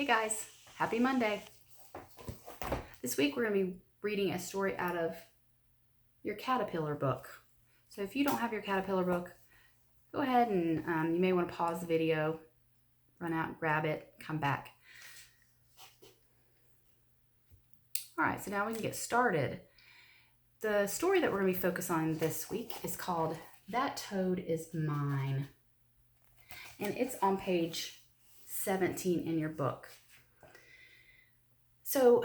Hey guys, happy Monday. This week we're going to be reading a story out of your Caterpillar book. So if you don't have your Caterpillar book, go ahead and you may want to pause the video, run out and grab it, come back. All right, so now we can get started. The story that we're going to be focused on this week is called That Toad Is Mine. And it's on page 17 in your book. So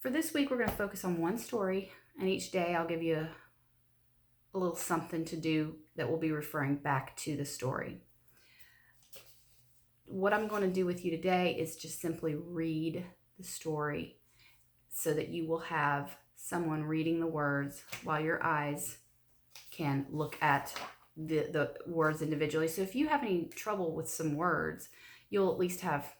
for this week, we're going to focus on one story, and each day I'll give you a little something to do that will be referring back to the story. What I'm going to do with you today is just simply read the story so that you will have someone reading the words while your eyes can look at the words individually. So if you have any trouble with some words, you'll at least have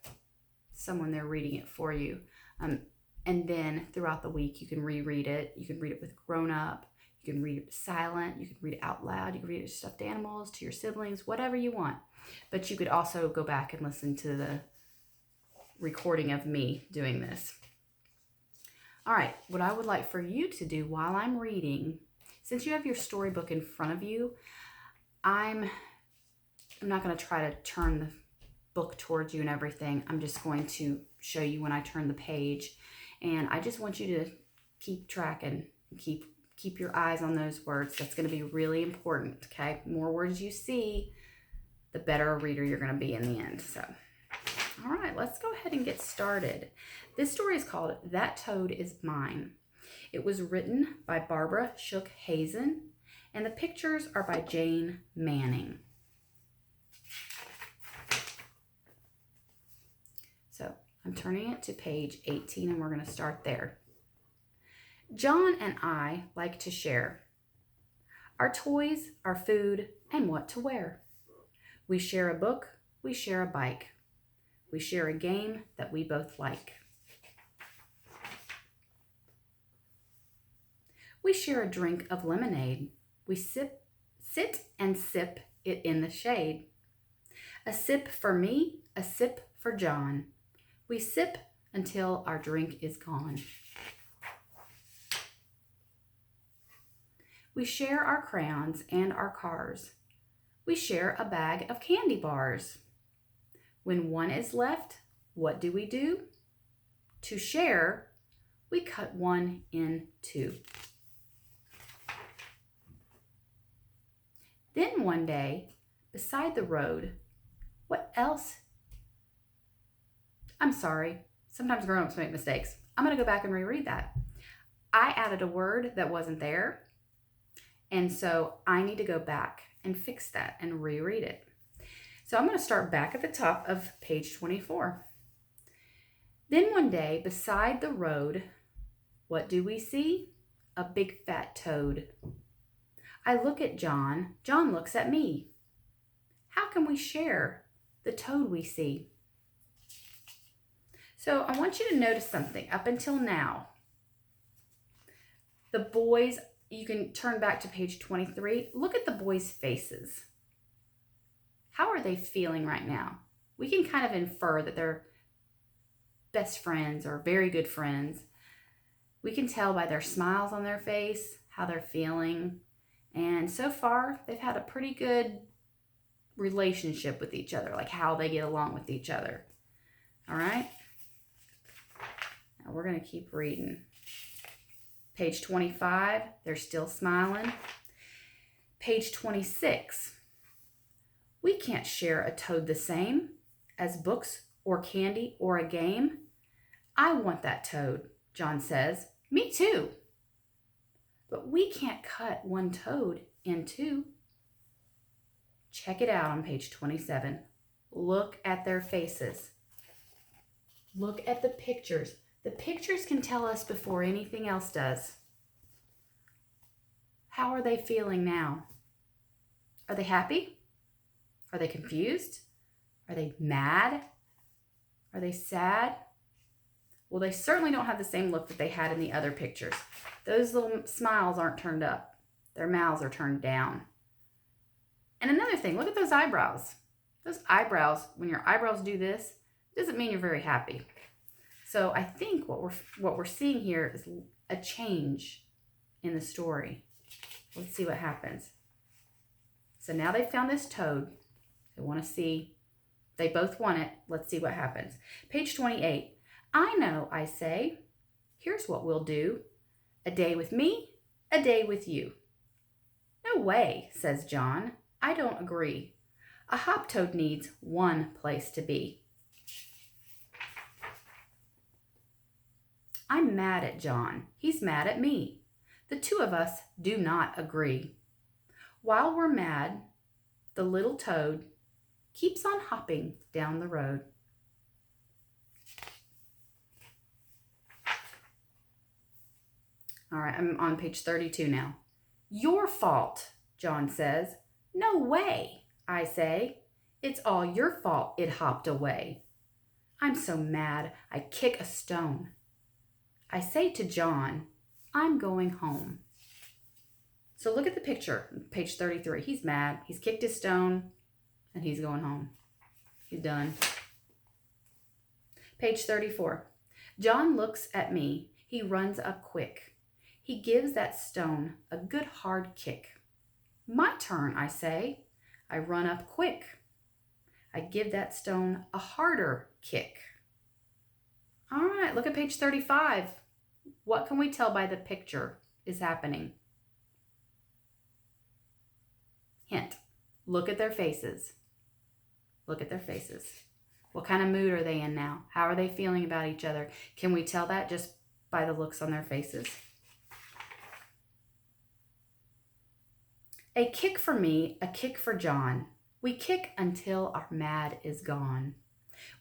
someone there reading it for you. And then throughout the week, you can reread it. You can read it with grown up. You can read it silent. You can read it out loud. You can read it to stuffed animals, to your siblings, whatever you want. But you could also go back and listen to the recording of me doing this. All right, what I would like for you to do while I'm reading, since you have your storybook in front of you, I'm not going to try to turn the book towards you and everything. I'm just going to show you when I turn the page. And I just want you to keep track and keep your eyes on those words. That's going to be really important, okay? The more words you see, the better a reader you're going to be in the end. So, all right, let's go ahead and get started. This story is called That Toad Is Mine. It was written by Barbara Shook Hazen, and the pictures are by Jane Manning. So I'm turning it to page 18, and we're going to start there. John and I like to share our toys, our food, and what to wear. We share a book, we share a bike. We share a game that we both like. We share a drink of lemonade. We sit and sip it in the shade. A sip for me, a sip for John. We sip until our drink is gone. We share our crayons and our cars. We share a bag of candy bars. When one is left, what do? To share, we cut one in two. Then one day, beside the road, what else? I'm sorry, sometimes grown-ups make mistakes. I'm going to go back and reread that. I added a word that wasn't there, and so I need to go back and fix that and reread it. So I'm going to start back at the top of page 24. Then one day, beside the road, what do we see? A big fat toad. I look at John. John looks at me. How can we share the toad we see? So I want you to notice something. Up until now, the boys, you can turn back to page 23. Look at the boys' faces. How are they feeling right now? We can kind of infer that they're best friends or very good friends. We can tell by their smiles on their face how they're feeling. And so far, they've had a pretty good relationship with each other, like how they get along with each other. All right? Now we're going to keep reading. Page 25, they're still smiling. Page 26, we can't share a toad the same as books or candy or a game. I want that toad, John says. Me too. But we can't cut one toad in two. Check it out on page 27. Look at their faces. Look at the pictures. The pictures can tell us before anything else does. How are they feeling now? Are they happy? Are they confused? Are they mad? Are they sad? Well, they certainly don't have the same look that they had in the other pictures. Those little smiles aren't turned up. Their mouths are turned down. And another thing, look at those eyebrows. Those eyebrows, when your eyebrows do this, doesn't mean you're very happy. So I think what we're seeing here is a change in the story. Let's see what happens. So now they found this toad. They want to see, they both want it. Let's see what happens. Page 28. I know, I say. Here's what we'll do. A day with me, a day with you. No way, says John. I don't agree. A hop toad needs one place to be. I'm mad at John. He's mad at me. The two of us do not agree. While we're mad, the little toad keeps on hopping down the road. All right, I'm on page 32 now. Your fault, John says. No way, I say. It's all your fault it hopped away. I'm so mad I kick a stone. I say to John, I'm going home. So look at the picture, page 33. He's mad. He's kicked his stone and he's going home. He's done. Page 34. John looks at me. He runs up quick. He gives that stone a good hard kick. My turn, I say. I run up quick. I give that stone a harder kick. All right, look at page 35. What can we tell by the picture is happening? Hint, look at their faces. Look at their faces. What kind of mood are they in now? How are they feeling about each other? Can we tell that just by the looks on their faces? A kick for me, a kick for John. We kick until our mad is gone.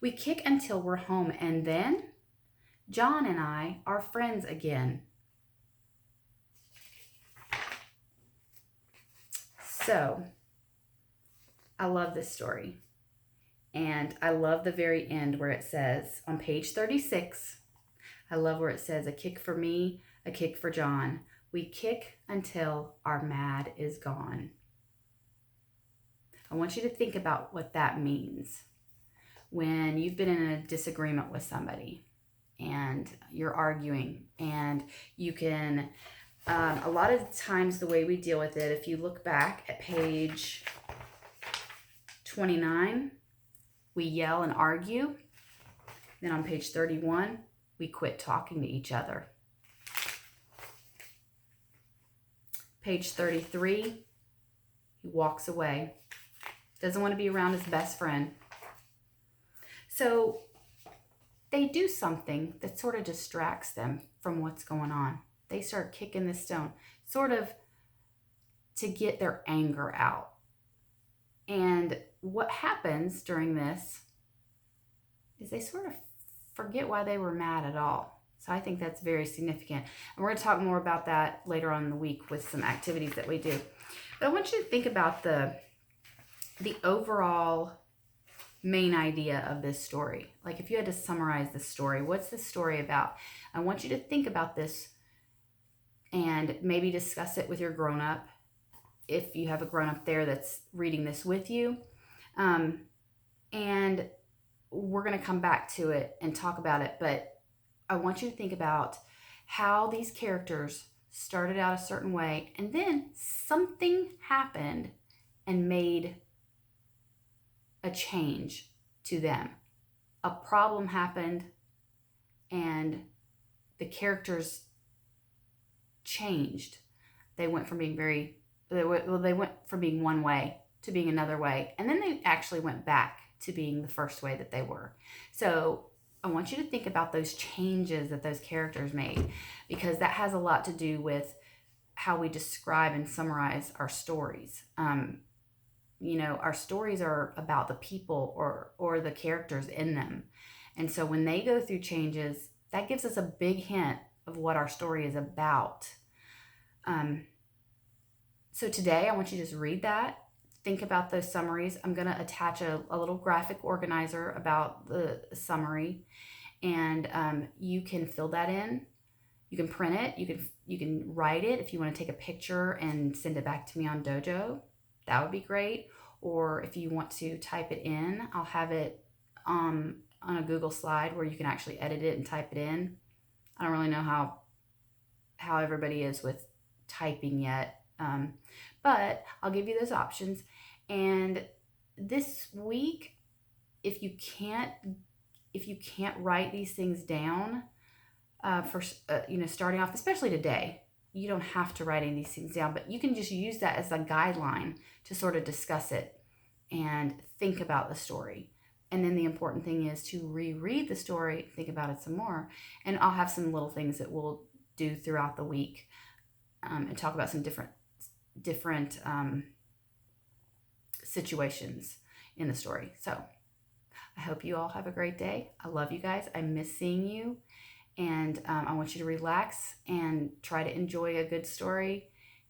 We kick until we're home, and then John and I are friends again. So, I love this story. And I love the very end where it says, on page 36, I love where it says, a kick for me, a kick for John. We kick until our mad is gone. I want you to think about what that means. When you've been in a disagreement with somebody and you're arguing, and you can, a lot of times the way we deal with it, if you look back at page 29, we yell and argue. Then on page 31, we quit talking to each other. Page 33, he walks away. Doesn't want to be around his best friend. So they do something that sort of distracts them from what's going on. They start kicking the stone, sort of to get their anger out. And what happens during this is they sort of forget why they were mad at all. So I think that's very significant. And we're going to talk more about that later on in the week with some activities that we do. But I want you to think about the overall main idea of this story. Like if you had to summarize the story, what's the story about? I want you to think about this and maybe discuss it with your grown-up, if you have a grown-up there that's reading this with you. And we're going to come back to it and talk about it, but I want you to think about how these characters started out a certain way, and then something happened and made a change to them. A problem happened and the characters changed. They went from being they went from being one way to being another way, and then they actually went back to being the first way that they were. So I want you to think about those changes that those characters made, because that has a lot to do with how we describe and summarize our stories. Our stories are about the people or the characters in them. And so when they go through changes, that gives us a big hint of what our story is about. So today, I want you to just read that. Think about those summaries. I'm going to attach a little graphic organizer about the summary, and you can fill that in. You can print it. You can write it. If you want to take a picture and send it back to me on Dojo, that would be great. Or if you want to type it in, I'll have it on on a Google slide where you can actually edit it and type it in. I don't really know how everybody is with typing yet, but I'll give you those options. And this week, if you can't write these things down, starting off, especially today, you don't have to write any of these things down, but you can just use that as a guideline to sort of discuss it and think about the story. And then the important thing is to reread the story, think about it some more. And I'll have some little things that we'll do throughout the week, and talk about some different situations in the story. So I hope you all have a great day. I love you guys. I miss seeing you. And I want you to relax and try to enjoy a good story.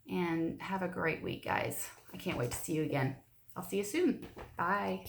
And have a great week, guys. I can't wait to see you again. I'll see you soon. Bye.